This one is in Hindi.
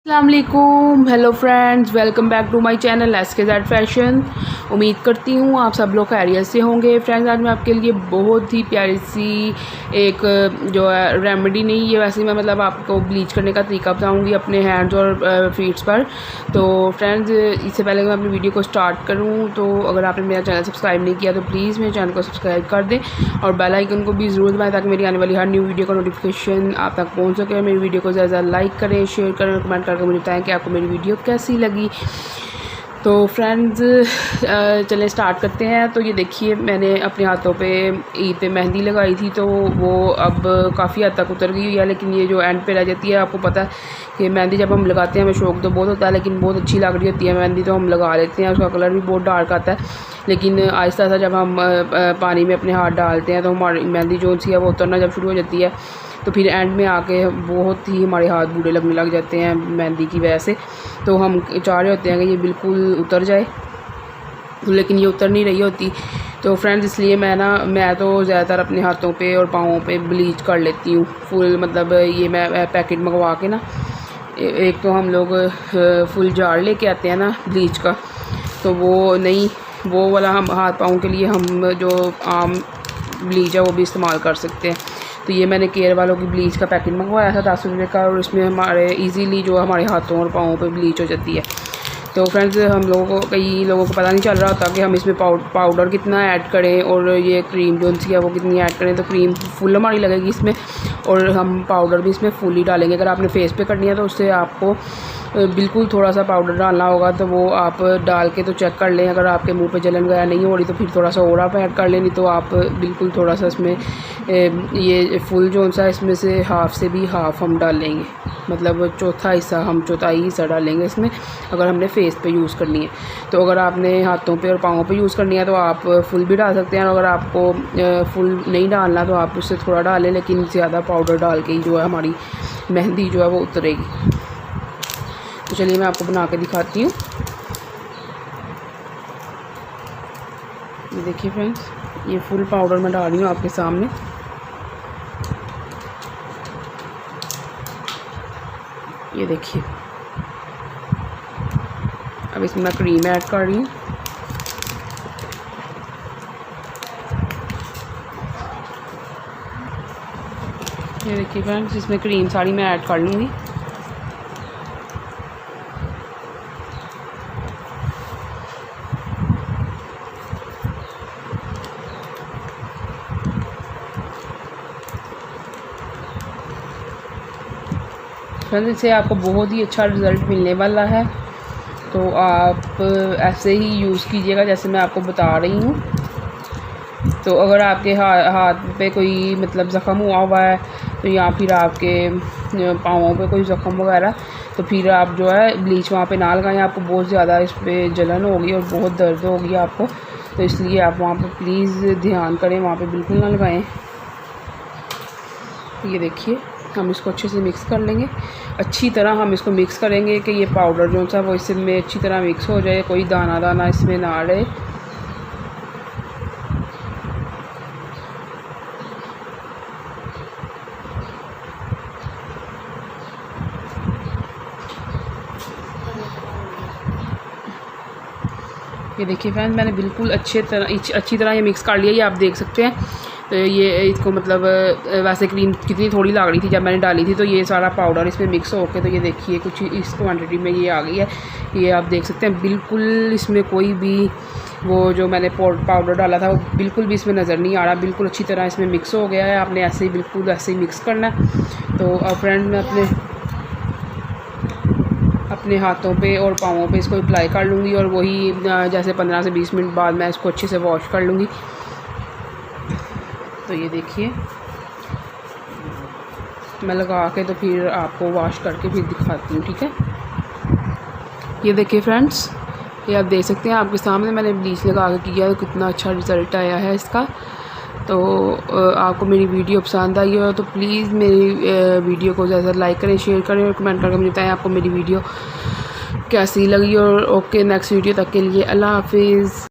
अस्सलामुअलैकुम, hello friends, welcome back to my channel SKZ fashion. उम्मीद करती हूँ आप सब लोग खैरियत से होंगे। फ्रेंड्स, आज मैं आपके लिए बहुत ही प्यारी सी एक जो है रेमेडी नहीं, ये वैसे मैं मतलब आपको ब्लीच करने का तरीका बताऊँगी अपने हैंड्स और फीट्स पर। तो फ्रेंड्स, इससे पहले मैं अपनी वीडियो को स्टार्ट करूँ तो अगर आपने मेरा चैनल सब्सक्राइब नहीं किया तो प्लीज़ मेरे चैनल को सब्सक्राइब कर दें और बेल आइकन को भी ज़रूर दबाएं ताकि मेरी आने वाली हर न्यू वीडियो का नोटिफिकेशन आप तक पहुँच सके। मेरी वीडियो को ज़्यादा लाइक करें, शेयर करें और कमेंट करके मुझे बताएं कि आपको मेरी वीडियो कैसी लगी। तो फ्रेंड्स, चलें स्टार्ट करते हैं। तो ये देखिए, मैंने अपने हाथों पे ईद पे मेहंदी लगाई थी तो वो अब काफ़ी हद तक उतर गई हुई है, लेकिन ये जो एंड पे रह जाती है, आपको पता है कि मेहंदी जब हम लगाते हैं हमें शौक तो बहुत होता है, लेकिन बहुत अच्छी लग रही होती है मेहंदी तो हम लगा लेते हैं। उसका कलर भी बहुत डार्क आता है, लेकिन आहिस्ता आहिस्ता जब हम पानी में अपने हाथ डालते हैं तो हमारी मेहंदी जो सी है वो उतरना जब शुरू हो जाती है तो फिर एंड में आके बहुत ही हमारे हाथ बूढ़े लगने लग जाते हैं मेहंदी की वजह से। तो हम चाह रहे होते हैं कि ये बिल्कुल उतर जाए, लेकिन ये उतर नहीं रही होती। तो फ्रेंड्स, इसलिए मैं तो ज़्यादातर अपने हाथों पे और पाँवों पे ब्लीच कर लेती हूँ फुल। मतलब ये मैं पैकेट मंगवा के ना, एक तो हम लोग फुल जार लेके आते हैं ना ब्लीच का, तो वो वाला हम हाथ पाँव के लिए हम जो आम ब्लीच है वो भी इस्तेमाल कर सकते हैं। तो ये मैंने केयर वालों की ब्लीच का पैकेट मंगवाया था 10 रुपये का, और इसमें हमारे इजीली जो हमारे हाथों और पाँवों पे ब्लीच हो जाती है। तो फ्रेंड्स, कई लोगों को पता नहीं चल रहा होता कि हम इसमें पाउडर कितना ऐड करें और ये क्रीम जो सी है वो कितनी ऐड करें। तो क्रीम फुल हमारी लगेगी इसमें और हम पाउडर भी इसमें फुल ही डालेंगे। अगर आपने फेस पे करनी है तो उससे आपको बिल्कुल थोड़ा सा पाउडर डालना होगा, तो वो आप डाल के तो चेक कर लें। अगर आपके मुंह पे जलन वगैरह नहीं हो रही तो फिर थोड़ा सा और आप ऐड कर लें, नहीं तो आप बिल्कुल थोड़ा सा इसमें ये फुल जो सा इसमें से हाफ़ से भी हाफ़ हम डालेंगे, मतलब चौथाई हिस्सा डालेंगे इसमें अगर हमने फेस पे यूज़ करनी है। तो अगर आपने हाथों पे और पाँवों पे यूज़ करनी है तो आप फुल भी डाल सकते हैं, और अगर आपको फुल नहीं डालना तो आप उससे थोड़ा डालें, लेकिन ज़्यादा पाउडर डाल के ही जो है हमारी मेहंदी जो है वो उतरेगी। तो चलिए मैं आपको बना के दिखाती हूँ। ये देखिए फ्रेंड्स, ये फुल पाउडर मैं डाल रही हूँ आपके सामने। ये देखिए, अब इसमें मैं क्रीम ऐड कर रही हूँ। ये देखिए फ्रेंड्स, इसमें क्रीम सारी मैं ऐड कर लूँगी। फ्रेंड्स, इससे आपको बहुत ही अच्छा रिज़ल्ट मिलने वाला है, तो आप ऐसे ही यूज़ कीजिएगा जैसे मैं आपको बता रही हूँ। तो अगर आपके हाथ पे कोई मतलब ज़ख़म हुआ है तो या फिर आपके पाँवों पे कोई ज़ख़म वगैरह, तो फिर आप जो है ब्लीच वहाँ पे ना लगाएं। आपको बहुत ज़्यादा इस पर जलन होगी और बहुत दर्द होगी आपको, तो इसलिए आप वहाँ पे प्लीज़ ध्यान करें, वहाँ पे बिल्कुल ना लगाएं। ये देखिए, हम इसको अच्छे से मिक्स कर लेंगे। अच्छी तरह हम इसको मिक्स करेंगे कि ये पाउडर जो सा वो इसमें अच्छी तरह मिक्स हो जाए, कोई दाना दाना इसमें ना रहे। ये देखिए फ्रेंड्स, मैंने बिल्कुल अच्छी तरह ये मिक्स कर लिया, ये आप देख सकते हैं। तो ये इसको मतलब वैसे क्रीम कितनी थोड़ी लग रही थी जब मैंने डाली थी, तो ये सारा पाउडर इसमें मिक्स होके तो ये देखिए कुछ इस क्वांटिटी में ये आ गई है। ये आप देख सकते हैं, बिल्कुल इसमें कोई भी वो जो मैंने पाउडर डाला था वो बिल्कुल भी इसमें नज़र नहीं आ रहा, बिल्कुल अच्छी तरह इसमें मिक्स हो गया है। आपने ऐसे ही बिल्कुल ऐसे ही मिक्स करना है। तो अब फ्रेंड, मैं अपने हाथों पे और पाँवों पे इसको अप्लाई कर लूँगी, और वही जैसे 15 से 20 मिनट बाद मैं इसको अच्छे से वॉश कर लूँगी। तो ये देखिए, मैं लगा के तो फिर आपको वॉश करके फिर दिखाती हूँ, ठीक है। ये देखिए फ्रेंड्स, ये आप देख सकते हैं आपके सामने मैंने ब्लीच लगा के किया, तो कितना अच्छा रिज़ल्ट आया है इसका। तो आपको मेरी वीडियो पसंद आई हो तो प्लीज़ मेरी वीडियो को ज़्यादा लाइक करें, शेयर करें और कमेंट करके मुझे बताएं आपको मेरी वीडियो कैसी लगी। और ओके, नेक्स्ट वीडियो तक के लिए अल्लाह हाफिज़।